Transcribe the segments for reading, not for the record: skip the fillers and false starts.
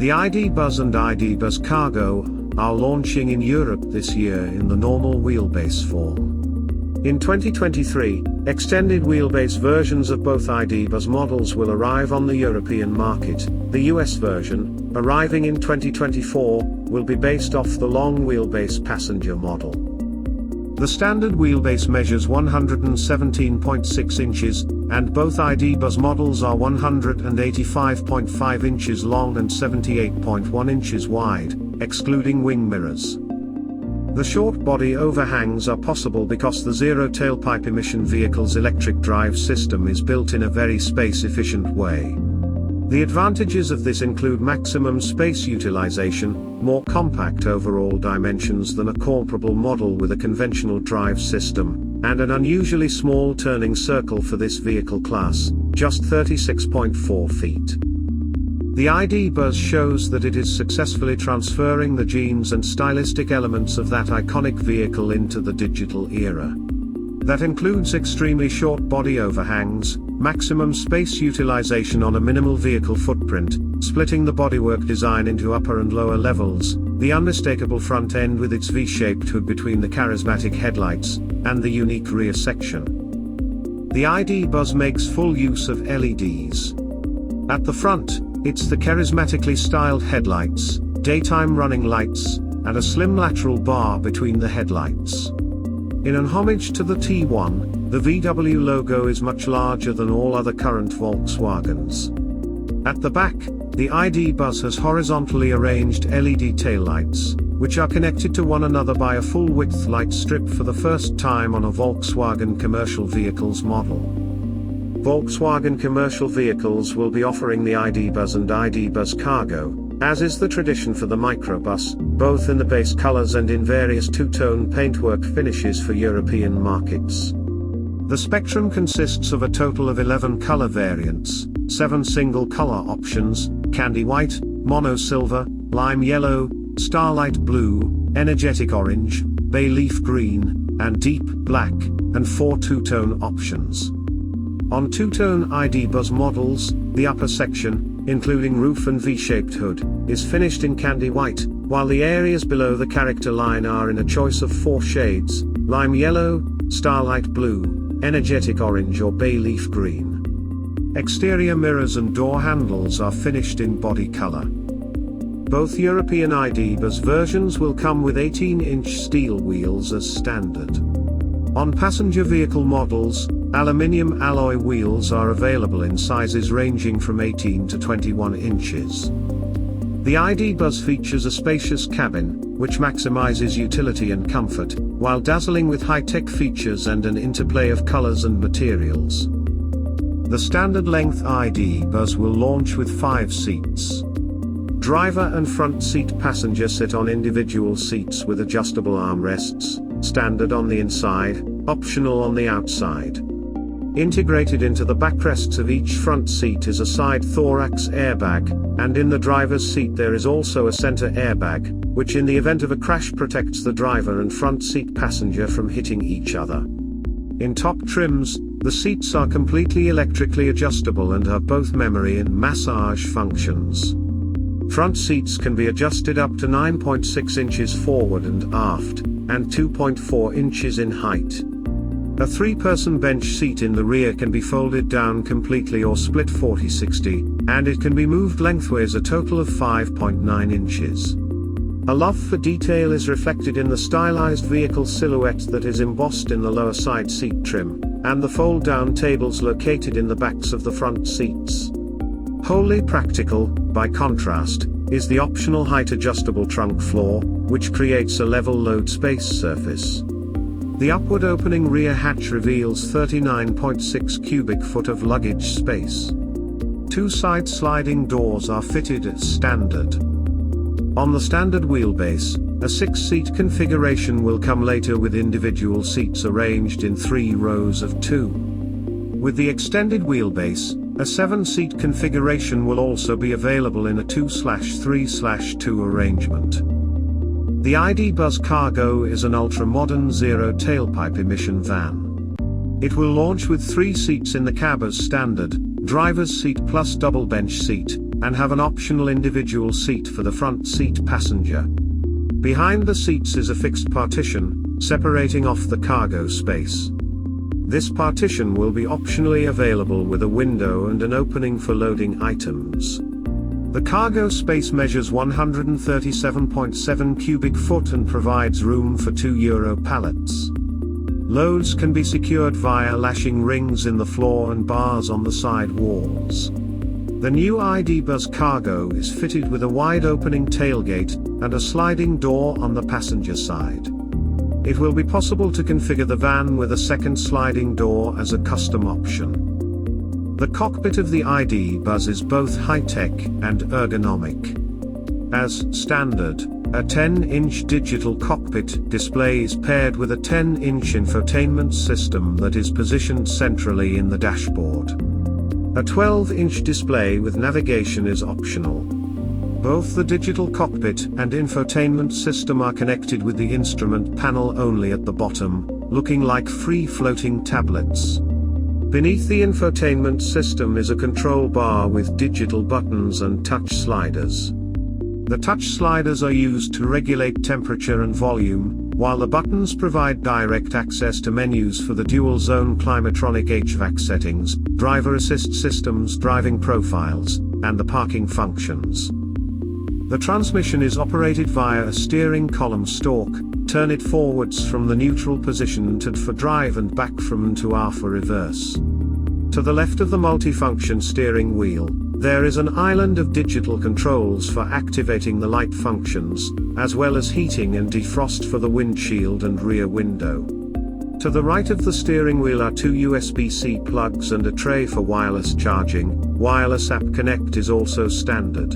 The id.buzz and id.buzz Cargo are launching in Europe this year in the normal wheelbase form. In 2023, extended wheelbase versions of both id.buzz models will arrive on the European market. The US version, arriving in 2024, will be based off the long wheelbase passenger model. The standard wheelbase measures 117.6 inches, and both id.buzz models are 185.5 inches long and 78.1 inches wide, excluding wing mirrors. The short body overhangs are possible because the zero tailpipe emission vehicle's electric drive system is built in a very space-efficient way. The advantages of this include maximum space utilization, more compact overall dimensions than a comparable model with a conventional drive system, and an unusually small turning circle for this vehicle class, just 36.4 feet. The id.buzz shows that it is successfully transferring the genes and stylistic elements of that iconic vehicle into the digital era. That includes extremely short body overhangs, maximum space utilization on a minimal vehicle footprint, splitting the bodywork design into upper and lower levels, the unmistakable front end with its V-shaped hood between the charismatic headlights, and the unique rear section. The id.buzz makes full use of LEDs. At the front, it's the charismatically styled headlights, daytime running lights, and a slim lateral bar between the headlights. In an homage to the T1, the VW logo is much larger than all other current Volkswagens. At the back, the id.buzz has horizontally arranged LED taillights, which are connected to one another by a full-width light strip for the first time on a Volkswagen commercial vehicles model. Volkswagen commercial vehicles will be offering the id.buzz and id.buzz Cargo, as is the tradition for the microbus, both in the base colors and in various two-tone paintwork finishes for European markets. The spectrum consists of a total of 11 color variants, 7 single color options: candy white, mono silver, lime yellow, starlight blue, energetic orange, bay leaf green, and deep black, and 4 two-tone options. On two-tone id.buzz models, the upper section, including roof and V-shaped hood, is finished in candy white, while the areas below the character line are in a choice of 4 shades: lime yellow, starlight blue, energetic orange or bay leaf green. Exterior mirrors and door handles are finished in body color. Both European id.buzz versions will come with 18-inch steel wheels as standard. On passenger vehicle models, aluminium alloy wheels are available in sizes ranging from 18 to 21 inches. The id.buzz features a spacious cabin, which maximizes utility and comfort, while dazzling with high-tech features and an interplay of colors and materials. The standard length id.buzz will launch with 5 seats. Driver and front seat passenger sit on individual seats with adjustable armrests, standard on the inside, optional on the outside. Integrated into the backrests of each front seat is a side thorax airbag, and in the driver's seat there is also a center airbag, which in the event of a crash protects the driver and front seat passenger from hitting each other. In top trims, the seats are completely electrically adjustable and have both memory and massage functions. Front seats can be adjusted up to 9.6 inches forward and aft, and 2.4 inches in height. A 3-person bench seat in the rear can be folded down completely or split 40-60, and it can be moved lengthways a total of 5.9 inches. A love for detail is reflected in the stylized vehicle silhouette that is embossed in the lower side seat trim, and the fold-down tables located in the backs of the front seats. Wholly practical, by contrast, is the optional height-adjustable trunk floor, which creates a level load space surface. The upward opening rear hatch reveals 39.6 cubic foot of luggage space. 2 side sliding doors are fitted as standard. On the standard wheelbase, a 6-seat configuration will come later with individual seats arranged in 3 rows of 2. With the extended wheelbase, a 7-seat configuration will also be available in a 2/3/2 arrangement. The id.buzz Cargo is an ultra-modern zero tailpipe emission van. It will launch with 3 seats in the cab as standard, driver's seat plus double bench seat, and have an optional individual seat for the front seat passenger. Behind the seats is a fixed partition, separating off the cargo space. This partition will be optionally available with a window and an opening for loading items. The cargo space measures 137.7 cubic foot and provides room for 2 Euro pallets. Loads can be secured via lashing rings in the floor and bars on the side walls. The new id.buzz cargo is fitted with a wide opening tailgate and a sliding door on the passenger side. It will be possible to configure the van with a second sliding door as a custom option. The cockpit of the id.buzz is both high-tech and ergonomic. As standard, a 10-inch digital cockpit display is paired with a 10-inch infotainment system that is positioned centrally in the dashboard. A 12-inch display with navigation is optional. Both the digital cockpit and infotainment system are connected with the instrument panel only at the bottom, looking like free-floating tablets. Beneath the infotainment system is a control bar with digital buttons and touch sliders. The touch sliders are used to regulate temperature and volume, while the buttons provide direct access to menus for the dual-zone climatronic HVAC settings, driver assist systems, driving profiles, and the parking functions. The transmission is operated via a steering column stalk. Turn it forwards from the neutral position to for drive and back from to R for reverse. To the left of the multifunction steering wheel, there is an island of digital controls for activating the light functions, as well as heating and defrost for the windshield and rear window. To the right of the steering wheel are 2 USB-C plugs and a tray for wireless charging. Wireless App Connect is also standard.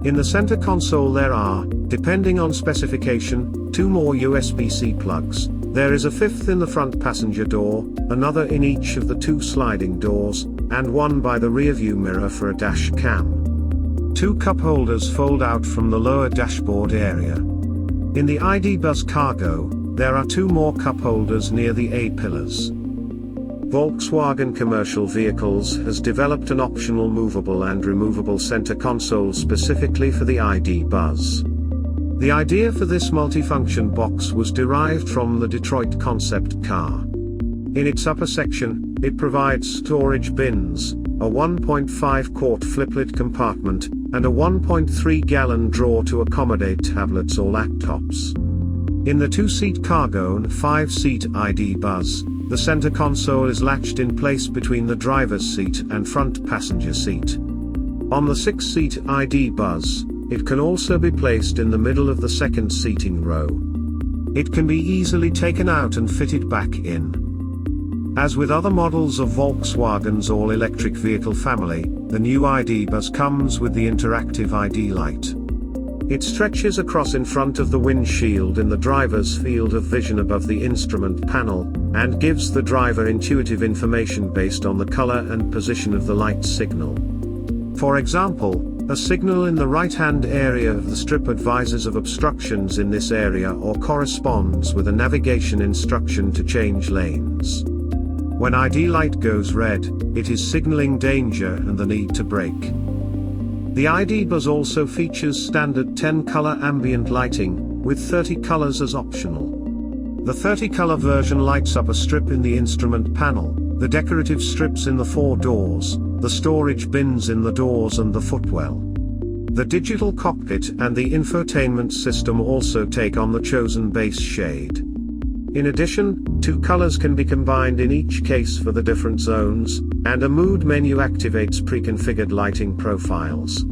In the center console there are, depending on specification, 2 more USB-C plugs. There is a 5th in the front passenger door, another in each of the 2 sliding doors, and one by the rearview mirror for a dash cam. 2 cup holders fold out from the lower dashboard area. In the id.buzz cargo, there are 2 more cup holders near the A-pillars. Volkswagen Commercial Vehicles has developed an optional movable and removable center console specifically for the id.buzz. The idea for this multifunction box was derived from the Detroit concept car. In its upper section, it provides storage bins, a 1.5-quart flip-lid compartment, and a 1.3-gallon drawer to accommodate tablets or laptops. In the 2-seat cargo and 5-seat id.buzz, the center console is latched in place between the driver's seat and front passenger seat. On the 6-seat id.buzz, it can also be placed in the middle of the second seating row. It can be easily taken out and fitted back in. As with other models of Volkswagen's all-electric vehicle family, the new id.buzz comes with the interactive ID light. It stretches across in front of the windshield in the driver's field of vision above the instrument panel, and gives the driver intuitive information based on the color and position of the light signal. For example, a signal in the right-hand area of the strip advises of obstructions in this area or corresponds with a navigation instruction to change lanes. When ID light goes red, it is signaling danger and the need to brake. The id.buzz also features standard 10-color ambient lighting, with 30 colors as optional. The 30-color version lights up a strip in the instrument panel, the decorative strips in the 4 doors, the storage bins in the doors and the footwell. The digital cockpit and the infotainment system also take on the chosen base shade. In addition, 2 colors can be combined in each case for the different zones, and a mood menu activates pre-configured lighting profiles.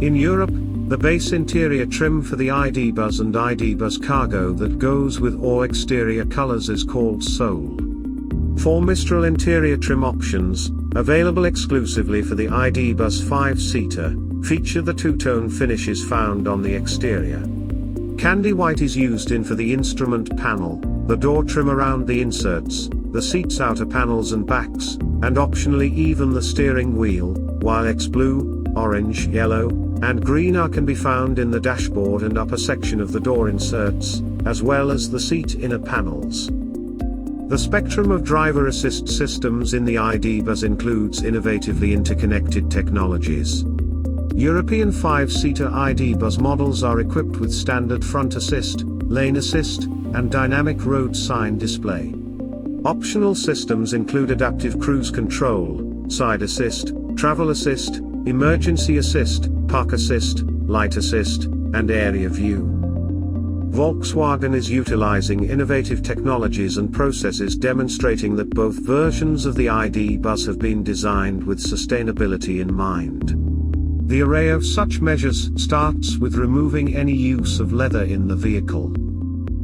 In Europe, the base interior trim for the id.buzz and id.buzz cargo that goes with all exterior colors is called Soul. 4 Mistral interior trim options, available exclusively for the id.buzz 5-seater, feature the 2-tone finishes found on the exterior. Candy white is used in for the instrument panel, the door trim around the inserts, the seat's outer panels and backs, and optionally even the steering wheel, while X blue, orange, yellow, and green can be found in the dashboard and upper section of the door inserts, as well as the seat inner panels. The spectrum of driver assist systems in the id.buzz includes innovatively interconnected technologies. European 5-seater id.buzz models are equipped with standard front assist, lane assist, and dynamic road sign display. Optional systems include adaptive cruise control, side assist, travel assist, emergency assist, park assist, light assist, and area view. Volkswagen is utilizing innovative technologies and processes demonstrating that both versions of the id.buzz have been designed with sustainability in mind. The array of such measures starts with removing any use of leather in the vehicle.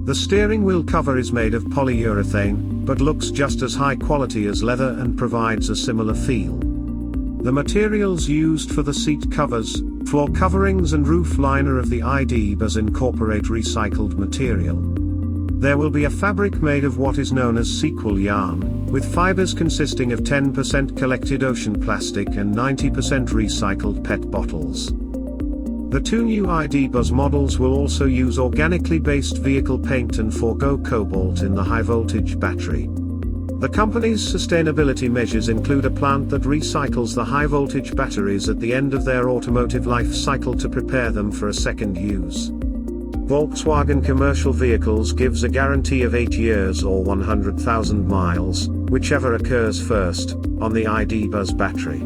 The steering wheel cover is made of polyurethane, but looks just as high quality as leather and provides a similar feel. The materials used for the seat covers, floor coverings and roof liner of the id.buzz incorporate recycled material. There will be a fabric made of what is known as sequel yarn, with fibers consisting of 10% collected ocean plastic and 90% recycled PET bottles. The two new id.buzz models will also use organically based vehicle paint and forego cobalt in the high-voltage battery. The company's sustainability measures include a plant that recycles the high-voltage batteries at the end of their automotive life cycle to prepare them for a second use. Volkswagen Commercial Vehicles gives a guarantee of 8 years or 100,000 miles, whichever occurs first, on the id.buzz battery.